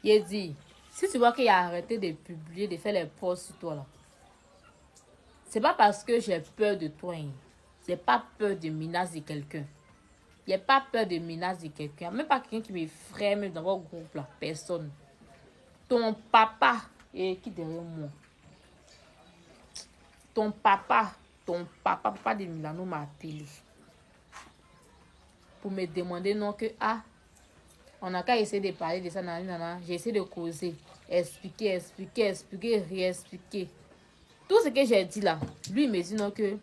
Il dit, si tu vois qu'il a arrêté de publier, de faire les posts sur toi là, c'est pas parce que j'ai peur de toi. Hein. J'ai pas peur de menace de quelqu'un. Il n'y a pas peur de menace de quelqu'un. Même pas quelqu'un qui m'effraie même dans votre groupe là. Personne. Ton papa est qui derrière moi. Ton papa de Milano m'a appelé. Pour me demander non que on a qu'à essayer de parler de ça, nanana. J'ai essayé de causer, expliquer, réexpliquer. Tout ce que j'ai dit là, lui il me dit non que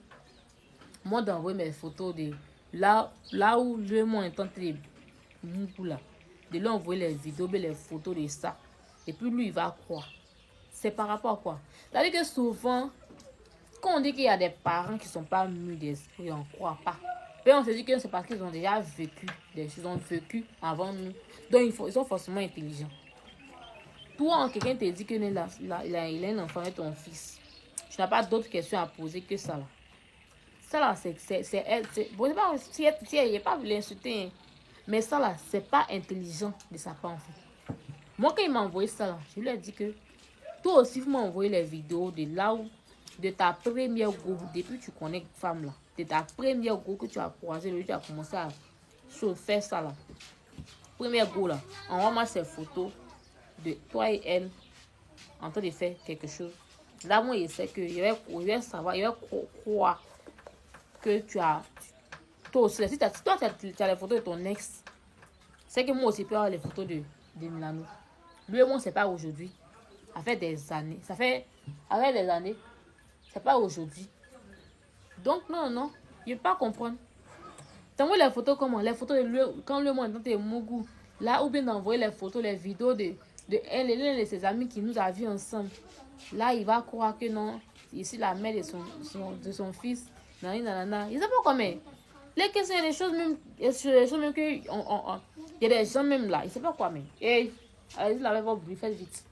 moi d'envoyer mes photos de là où le monde est en train de moukou là, de lui envoyer les vidéos, les photos de ça. Et puis lui il va croire. C'est par rapport à quoi? C'est-à-dire que souvent, quand on dit qu'il y a des parents qui ne sont pas mûrs d'esprit, on ne croit pas. Et on se dit que c'est parce qu'ils ont déjà vécu des choses, ils ont vécu avant nous. Donc, ils sont forcément intelligents. Toi, quelqu'un te dit qu'il a un enfant et ton fils. Tu n'as pas d'autres questions à poser que ça. Là. Ça, là, c'est elle. Bon, si elle n'est pas voulu l'insulter, hein, mais ça, là, c'est pas intelligent de sa part, en fait. Moi, quand il m'a envoyé ça, là, je lui ai dit que toi aussi, vous m'envoyez les vidéos de là où de ta première go, depuis que tu connais femme là, de ta première go que tu as croisé, tu as commencé à faire ça là. Première go là, envoie-moi ces photos de toi et elle en train de faire quelque chose. Là, moi, je sais que je vais savoir, je vais croire que tu as. Toi aussi, si toi, tu as les photos de ton ex, c'est que moi aussi, je peux avoir les photos de Milano. Lui et moi, c'est pas aujourd'hui. Ça fait des années. Ça fait avec des années. C'est pas aujourd'hui. Donc, non. Je ne peux pas comprendre. T'envoies les photos comment? Les photos de lui, quand le monde est Mougou. Là, ou bien d'envoyer les photos, les vidéos de elle et l'un de ses amis qui nous a vus ensemble. Là, il va croire que non. Ici, la mère de son fils. Nanana. Il ne sait pas comment. Les questions, il y a des choses même. Il y a des choses même que. Il y a des gens même là. Il ne sait pas quoi même. Et allez-y, là, votre bruit, faites vite.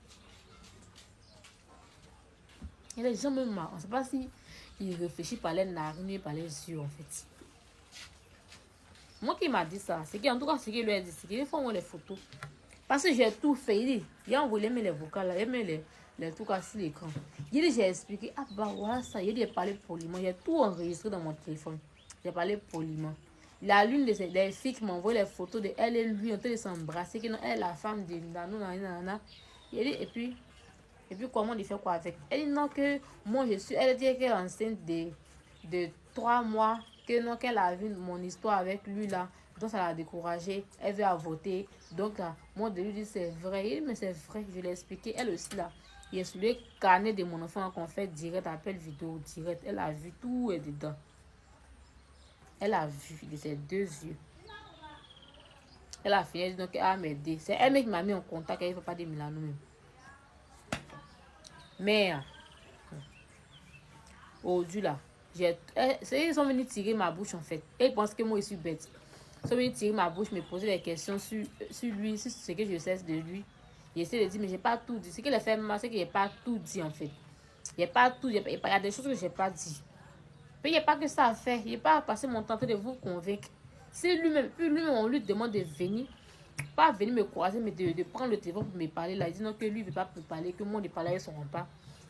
Il y a des gens même là. On ne sait pas si il réfléchit par les narines, par les yeux en fait. Moi qui m'a dit ça, c'est qu'en tout cas, ce qu'il lui a dit, c'est qu'il faut voir les photos. Parce que j'ai tout fait. Il a envoyé les vocales, il a mis les trucs sur l'écran. Il dit, j'ai expliqué, bah voilà ça. Il a parlé poliment. J'ai tout enregistré dans mon téléphone. J'ai parlé poliment. L'une des filles qui m'a envoyé les photos de elle et lui en train de s'embrasser, qui elle est la femme de nanana. Il dit, et puis comment il fait quoi avec? Elle dit non que moi je suis, elle dit qu'elle est enceinte de 3 mois, que non qu'elle a vu mon histoire avec lui là, donc ça l'a découragée, elle veut avorter. Donc là, moi de lui dit c'est vrai, il dit mais c'est vrai, je l'ai expliqué, elle aussi là. Il est sur le carnet de mon enfant qu'on fait direct, appel vidéo direct, elle a vu tout est dedans. Elle a vu de ses 2 yeux. Elle a fini, elle dit donc elle a m'aider. C'est elle qui m'a mis en contact avec papa de Milano même. Mais aujourd'hui là, ils sont venus tirer ma bouche en fait. Et ils pensent que moi je suis bête. Ils sont venus tirer ma bouche, me poser des questions sur lui, sur ce que je sais de lui. J'essaie de dire, mais j'ai pas tout dit. Ce qu'il a fait, c'est que j'ai pas tout dit en fait. Il y a des choses que j'ai pas dit. Mais il n'y a pas que ça à faire. Il n'y a pas à passer mon temps de vous convaincre. Si lui-même, on lui demande de venir, pas venir me croiser, mais de prendre le téléphone pour me parler là. Il dit non, que lui ne veut pas me parler, que moi, je parle avec son repas,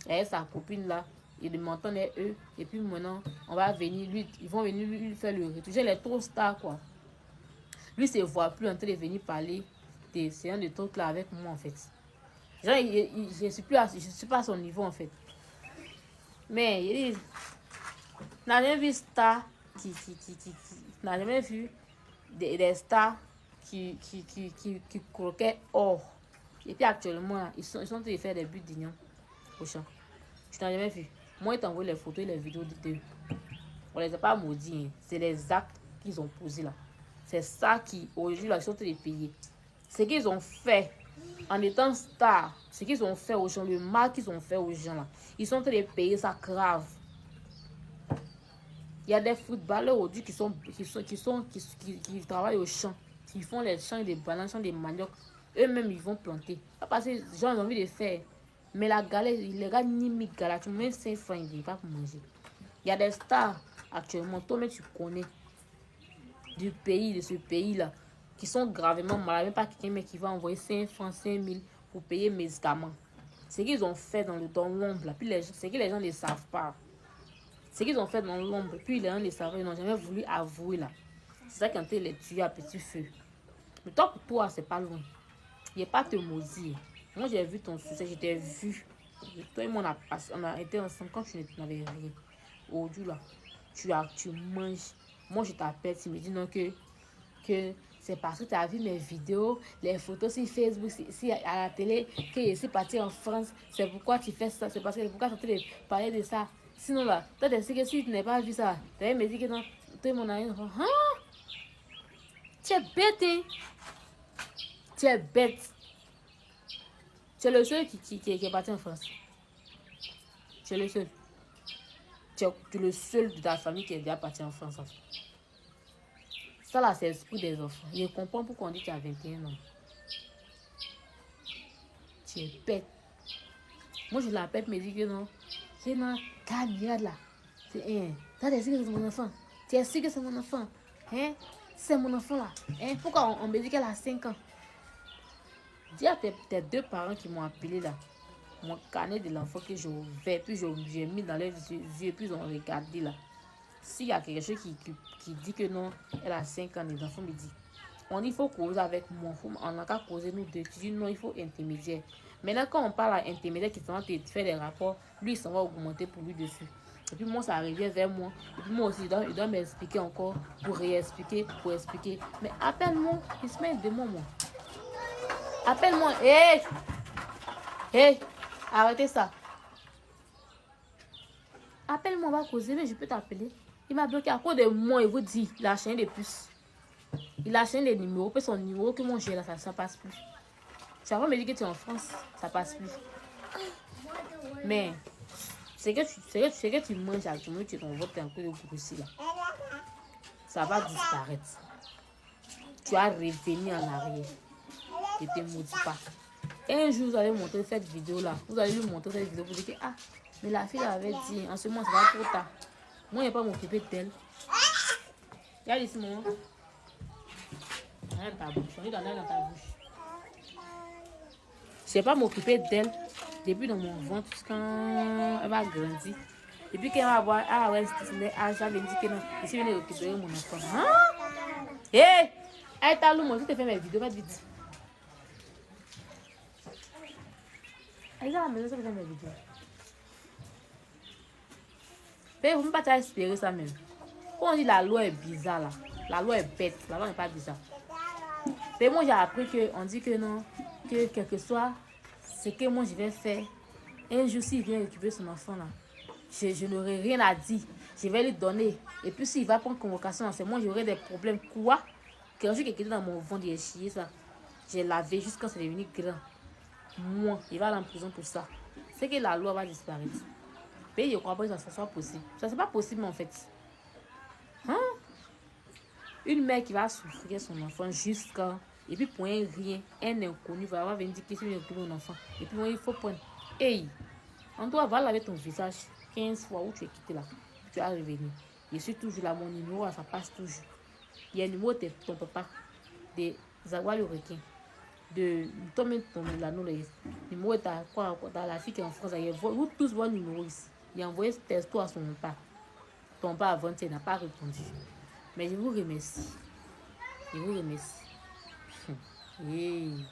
avec sa copine là. Et de m'entendre eux. Et puis maintenant, on va venir, ils vont venir lui faire le retour. Il est trop star quoi. Lui, se voit plus en train de venir parler de ces de trucs là avec moi en fait. Genre, je suis pas à son niveau en fait. Mais il dit, n'a jamais vu star n'a jamais vu des stars qui croquaient or. Et puis actuellement, ils sont en train de faire des buts d'ignons au champ. Tu n'as jamais vu. Moi, ils t'envoient les photos et les vidéos d'eux. On les a pas maudits. Hein. C'est les actes qu'ils ont posés là. C'est ça qui, aujourd'hui, là, ils sont en train de payer. Ce qu'ils ont fait en étant stars, ce qu'ils ont fait aux gens, le mal qu'ils ont fait aux gens là, ils sont en train de payer ça grave. Il y a des footballeurs aujourd'hui qui travaillent au champ, qui font les champs des bananes, champs des maniocs. Eux-mêmes, ils vont planter. Pas parce que les gens ont envie de faire. Mais la galère, les gars, ni mi galère, tu mets 5 francs, ils ne pas pour manger. Il y a des stars actuellement, toi-même tu connais, du pays, de ce pays-là, qui sont gravement malades. Même pas quelqu'un mais qui va envoyer 5 francs, 5 000 pour payer mes médicaments. Ce qu'ils ont fait dans l'ombre, puis c'est que les gens ne savent pas. Ce qu'ils ont fait dans l'ombre, puis les gens ne savent pas, ils n'ont jamais voulu avouer là. C'est ça qui a été les tuer à petit feu. Mais toi, pour toi, c'est pas loin. Il n'y a pas te maudire. Moi, j'ai vu ton succès, je t'ai vu. Toi et moi, on a été ensemble quand tu n'avais rien. Aujourd'hui, là, tu manges. Moi, je t'appelle, tu me dis non que c'est parce que tu as vu mes vidéos, les photos sur Facebook, si à la télé, que je suis partie en France. C'est pourquoi tu fais ça. C'est parce que pourquoi tu es en train de parler de ça. Sinon, là, toi, tu sais que si tu n'as pas vu ça, tu vas me dire que non, toi et mon ami, hein? Tu es bête, hein? Tu es bête. Tu es le seul qui est parti en France. Tu es le seul. Tu es le seul de ta famille qui est déjà parti en France. En fait. Ça là, c'est l'esprit des enfants. Je comprends pourquoi on dit que tu as 21 ans. Tu es bête. Moi, je l'appelle, me dit que non. C'est non, calme là. C'est un. Tu es sûr que c'est mon enfant. Tu es sûr que c'est mon enfant. Hein? C'est mon enfant là. Hein? Pourquoi on me dit qu'elle a 5 ans? Dis à tes deux parents qui m'ont appelé là. Mon carnet de l'enfant que j'ai ouvert, puis j'ai mis dans les yeux, puis ils ont regardé là. S'il y a quelque chose qui dit que non, elle a 5 ans, les enfants me disent, il faut causer avec moi, on n'a qu'à causer nous deux. Tu dis non, il faut intermédiaire. Maintenant, quand on parle à intermédiaire qui s'en va te faire des rapports, lui, il s'en va augmenter pour lui dessus. Et puis moi, ça revient vers moi. Et puis moi aussi, il doit m'expliquer encore, pour réexpliquer, pour expliquer. Mais appelle-moi, il se met de moi. Appelle-moi, hé! Hé! Arrêtez ça. Appelle-moi, on va causer, mais je peux t'appeler. Il m'a bloqué à cause de moi, il vous dit, il a changé de puces. Il a changé les numéros, puis son numéro que moi j'ai là, ça ne passe plus. Tu vas me dire que tu es en France, ça passe plus. Mais, c'est que tu manges actuellement, tu t'envoies un peu de grossir là. Ça va disparaître. Tu vas revenir en arrière. Ne te maudis pas. Un jour, vous allez montrer cette vidéo là. Vous allez lui montrer cette vidéo pour dire que, ah, mais la fille avait dit, en ce moment, ça va trop tard. Moi, je ne vais pas m'occuper d'elle. Regarde ici, maman. Regarde ta bouche. On est dans ta bouche. Je ne vais pas m'occuper d'elle depuis dans mon ventre quand elle va grandir. Et puis quand elle va voir, ah ouais, j'avais dit que non. Je suis venue récupérer mon enfant. Hein? Hé! Hey! Hey, t'as l'eau, moi, je te fais mes vidéos, va vite. Elle est à la maison, ça fait mes vidéos. Mais vous ne pouvez pas espérer ça même. Quand on dit la loi est bizarre là, la loi est bête, la loi n'est pas bizarre. Mais moi j'ai appris qu'on dit que non, que quel que soit ce que moi je vais faire, un jour s'il vient récupérer son enfant là, je n'aurai rien à dire. Je vais lui donner. Et puis s'il va prendre convocation, c'est moi j'aurai des problèmes. Quoi? Quand j'ai quelqu'un dans mon ventre, j'ai chié ça. J'ai lavé jusqu'à ce que c'est devenu grand. Moi, il va aller en prison pour ça. C'est que la loi va disparaître. Mais je crois pas que ça soit possible. Ça c'est pas possible en fait. Hein? Une mère qui va souffrir son enfant jusqu'à... Et puis pour un rien, un inconnu va avoir venir dire que c'est un enfant. Et puis moi, il faut prendre... Hey! On doit va laver ton visage 15 fois où tu es quitté là. Tu vas revenir. Je suis toujours là, mon numéro, ça passe toujours. Il y a le numéro de ton papa, de Zagwa le requin, de ton l'anneau, le numéro est à quoi, dans la fille qui est en France. Vous tous vos numéros ici. Il a envoyé ce texto à son papa. Ton papa avant, il n'a pas répondu. Mais je vous remercie. Je vous remercie. Hey.